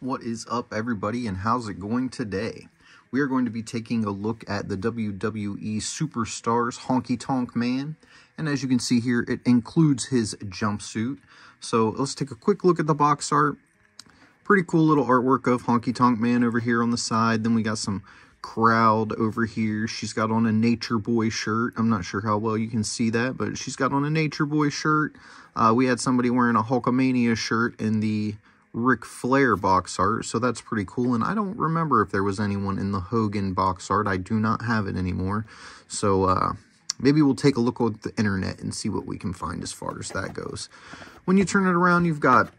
What is up, everybody, and how's it going today? We are going to be taking a look at the WWE Superstars Honky Tonk Man, and as you can see here, it includes his jumpsuit. So let's take a quick look at the box art. Pretty cool little artwork of Honky Tonk Man over here on the side. Then we got some crowd over here. She's got on a Nature Boy shirt. I'm not sure how well you can see that, but she's got on a Nature Boy shirt. We had somebody wearing a Hulkamania shirt in the Ric Flair box art, so that's pretty cool. And I don't remember if there was anyone in the Hogan box art. I do not have it anymore, so maybe we'll take a look at the internet and see what we can find as far as that goes. When you turn it around, you've got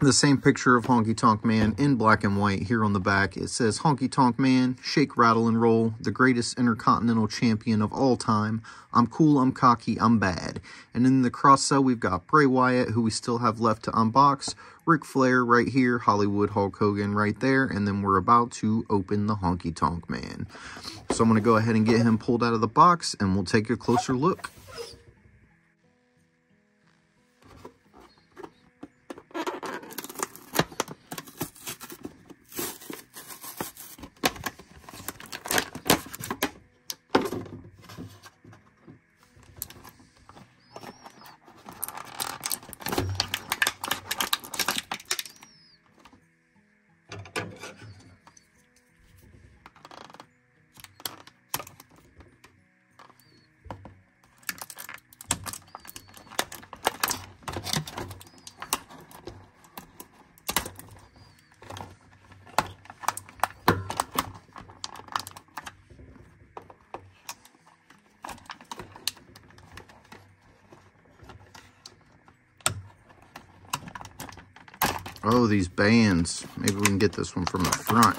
the same picture of Honky Tonk Man in black and white. Here on the back, it says, Honky Tonk Man, shake, rattle, and roll, the greatest intercontinental champion of all time. I'm cool, I'm cocky, I'm bad. And in the cross cell, we've got Bray Wyatt, who we still have left to unbox, Ric Flair right here, Hollywood Hulk Hogan right there, and then we're about to open the Honky Tonk Man. So I'm going to go ahead and get him pulled out of the box, and we'll take a closer look. Oh, these bands. Maybe we can get this one from the front.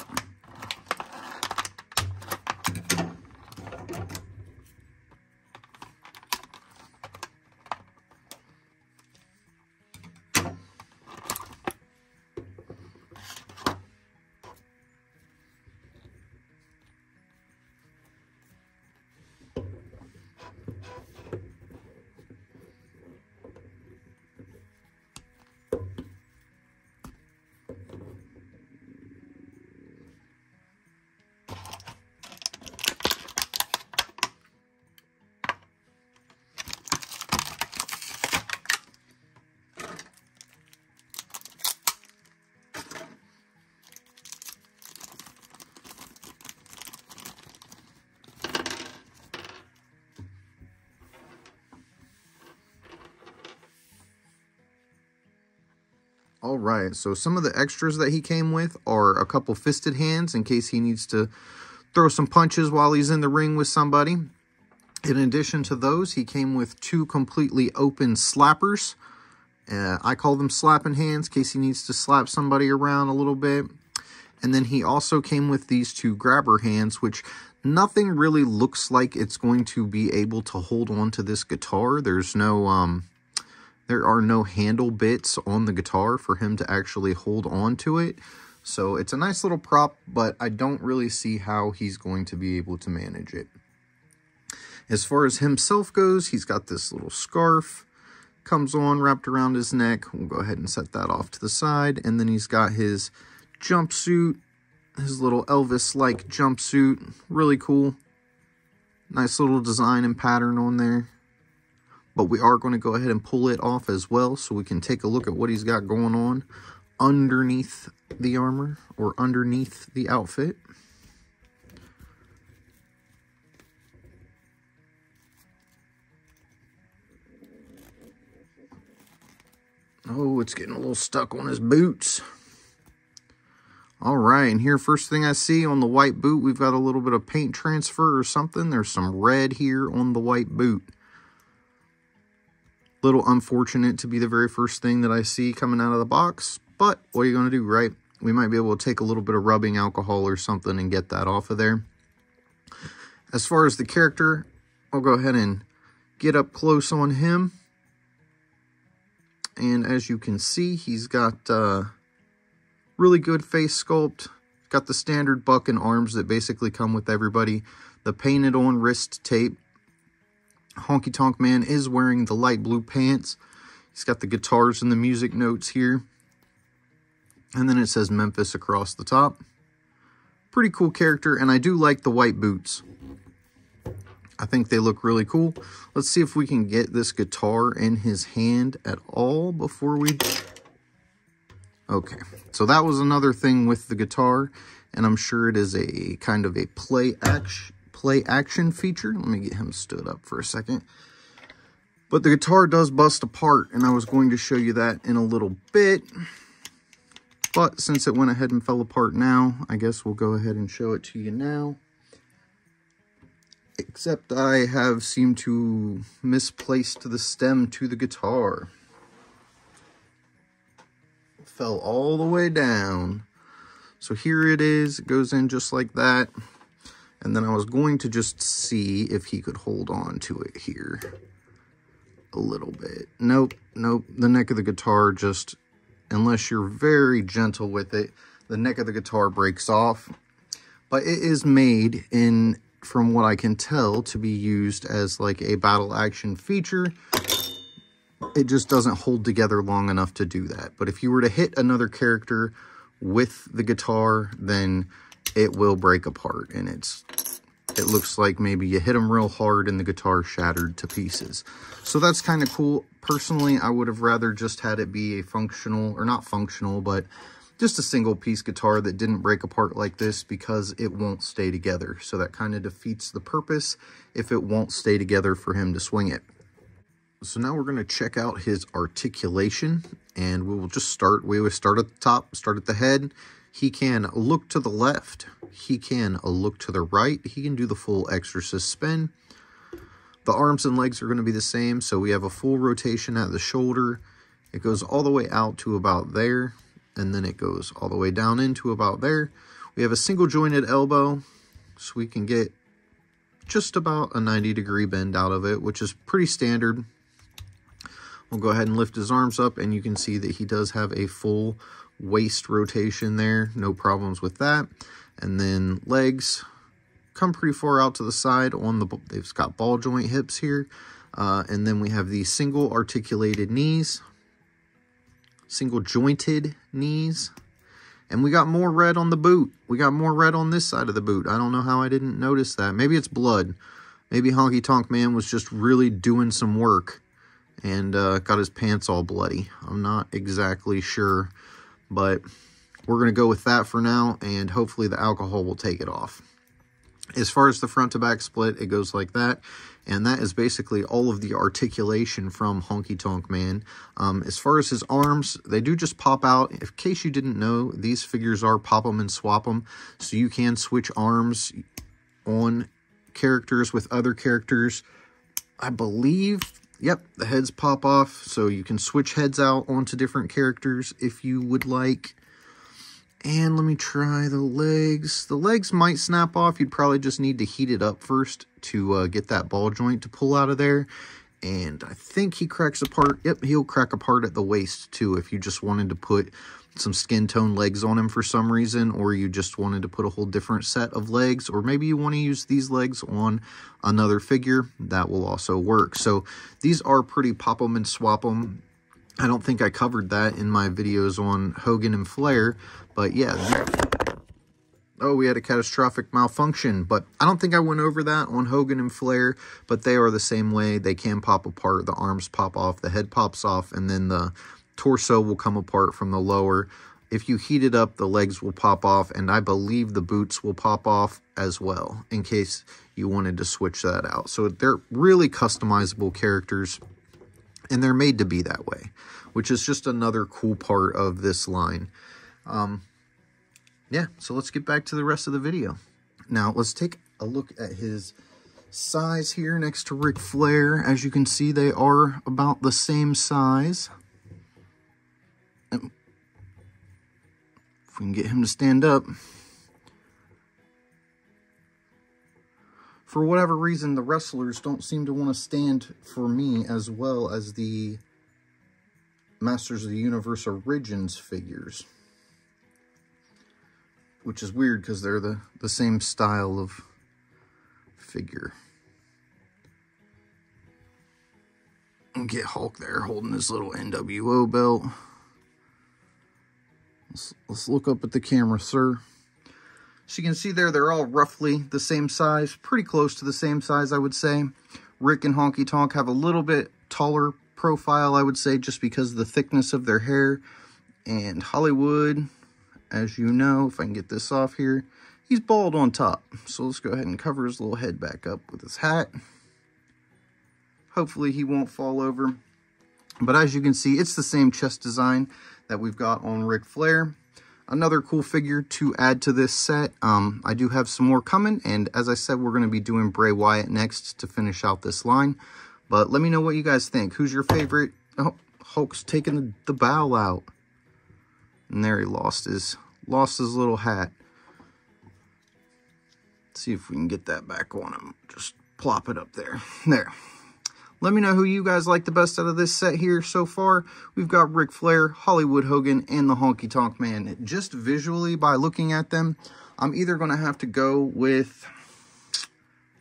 Alright, so some of the extras that he came with are a couple fisted hands in case he needs to throw some punches while he's in the ring with somebody. In addition to those, he came with two completely open slappers. I call them slapping hands in case he needs to slap somebody around a little bit. And then he also came with these two grabber hands, which nothing really looks like it's going to be able to hold on to this guitar. There's no there are no handle bits on the guitar for him to actually hold on to it. So it's a nice little prop, but I don't really see how he's going to be able to manage it. As far as himself goes, he's got this little scarf, comes on wrapped around his neck. We'll go ahead and set that off to the side. And then he's got his jumpsuit, his little Elvis-like jumpsuit. Really cool. Nice little design and pattern on there. But we are going to go ahead and pull it off as well so we can take a look at what he's got going on underneath the armor or underneath the outfit. Oh, it's getting a little stuck on his boots. All right, and here, first thing I see on the white boot, we've got a little bit of paint transfer or something. There's some red here on the white boot. Little unfortunate to be the very first thing that I see coming out of the box, but what are you going to do, right? We might be able to take a little bit of rubbing alcohol or something and get that off of there. As far as the character, I'll go ahead and get up close on him. And as you can see, he's got really good face sculpt. Got the standard buck and arms that basically come with everybody. The painted on wrist tape. Honky Tonk Man is wearing the light blue pants. He's got the guitars and the music notes here. And then it says Memphis across the top. Pretty cool character, and I do like the white boots. I think they look really cool. Let's see if we can get this guitar in his hand at all before we... Okay, so that was another thing with the guitar, and I'm sure it is a kind of a play action feature. Let me get him stood up for a second. But the guitar does bust apart, and I was going to show you that in a little bit. But since it went ahead and fell apart now, I guess we'll go ahead and show it to you now. Except I have seemed to misplace the stem to the guitar. Fell all the way down. So here it is. It goes in just like that. And then I was going to just see if he could hold on to it here a little bit. Nope, nope. The neck of the guitar just, unless you're very gentle with it, the neck of the guitar breaks off. But it is made in, from what I can tell, to be used as like a battle action feature. It just doesn't hold together long enough to do that. But if you were to hit another character with the guitar, then it will break apart. And it looks like maybe you hit them real hard and the guitar shattered to pieces. So that's kind of cool. Personally, I would have rather just had it be a functional, or not functional, but just a single piece guitar that didn't break apart like this, because it won't stay together. So that kind of defeats the purpose if it won't stay together for him to swing it. So now we're going to check out his articulation, and we will just start. We always start at the top, start at the head. He can look to the left. He can look to the right. He can do the full exorcist spin. The arms and legs are going to be the same. So we have a full rotation at the shoulder. It goes all the way out to about there. And then it goes all the way down into about there. We have a single jointed elbow. So we can get just about a 90-degree bend out of it, which is pretty standard. We'll go ahead and lift his arms up, and you can see that he does have a full waist rotation there. No problems with that. And then legs come pretty far out to the side on the, they've got ball joint hips here. And then we have the single articulated knees, single jointed knees. And we got more red on the boot. We got more red on this side of the boot. I don't know how I didn't notice that. Maybe it's blood. Maybe Honky Tonk Man was just really doing some work and got his pants all bloody. I'm not exactly sure, but we're going to go with that for now, and hopefully the alcohol will take it off. As far as the front to back split, it goes like that, and that is basically all of the articulation from Honky Tonk Man. As far as his arms, they do just pop out. In case you didn't know, these figures are pop them and swap them, so you can switch arms on characters with other characters. I believe, yep, the heads pop off, so you can switch heads out onto different characters if you would like. And let me try the legs. The legs might snap off. You'd probably just need to heat it up first to get that ball joint to pull out of there. And I think he cracks apart. Yep, he'll crack apart at the waist too if you just wanted to put some skin tone legs on him for some reason, or you just wanted to put a whole different set of legs, or maybe you want to use these legs on another figure. That will also work. So these are pretty pop 'em and swap 'em. I don't think I covered that in my videos on Hogan and Flair, but yeah. Oh, we had a catastrophic malfunction, but I don't think I went over that on Hogan and Flair, but they are the same way. They can pop apart. The arms pop off, the head pops off, and then the torso will come apart from the lower. If you heat it up, the legs will pop off, and I believe the boots will pop off as well, in case you wanted to switch that out. So they're really customizable characters, and they're made to be that way, which is just another cool part of this line. Yeah, so let's get back to the rest of the video. Now, let's take a look at his size here next to Ric Flair. As you can see, they are about the same size. If we can get him to stand up. For whatever reason, the wrestlers don't seem to want to stand for me as well as the Masters of the Universe Origins figures. Which is weird because they're the same style of figure. And get Hulk there holding his little NWO belt. Let's look up at the camera, sir. So you can see there, they're all roughly the same size, pretty close to the same size, I would say. Rick and Honky Tonk have a little bit taller profile, I would say, just because of the thickness of their hair. And Hollywood, as you know, if I can get this off here, he's bald on top. So let's go ahead and cover his little head back up with his hat. Hopefully he won't fall over. But as you can see, it's the same chest design that we've got on Ric Flair. Another cool figure to add to this set. I do have some more coming, and as I said, we're going to be doing Bray Wyatt next to finish out this line. But let me know what you guys think. Who's your favorite? Oh, Hulk's taking the bow out. And there he lost his little hat. Let's see if we can get that back on him. Just plop it up there. There. Let me know who you guys like the best out of this set here so far. We've got Ric Flair, Hollywood Hogan, and the Honky Tonk Man. Just visually, by looking at them, I'm either going to have to go with...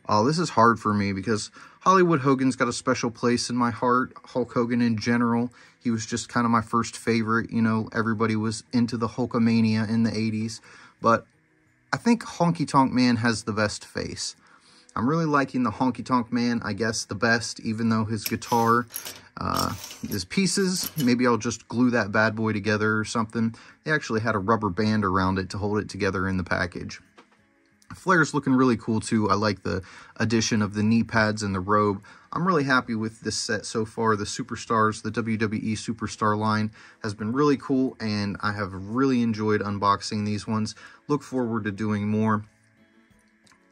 Oh, this is hard for me because Hollywood Hogan's got a special place in my heart. Hulk Hogan in general, he was just kind of my first favorite. You know, everybody was into the Hulkamania in the 80s. But I think Honky Tonk Man has the best face. I'm really liking the Honky Tonk Man, I guess, the best, even though his guitar is pieces. Maybe I'll just glue that bad boy together or something. They actually had a rubber band around it to hold it together in the package. Flair's looking really cool, too. I like the addition of the knee pads and the robe. I'm really happy with this set so far. The Superstars, the WWE Superstar line has been really cool, and I have really enjoyed unboxing these ones. Look forward to doing more.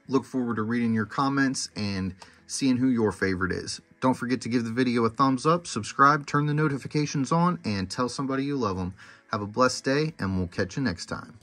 Look forward to reading your comments and seeing who your favorite is. Don't forget to give the video a thumbs up, subscribe, turn the notifications on, and tell somebody you love them. Have a blessed day, and we'll catch you next time.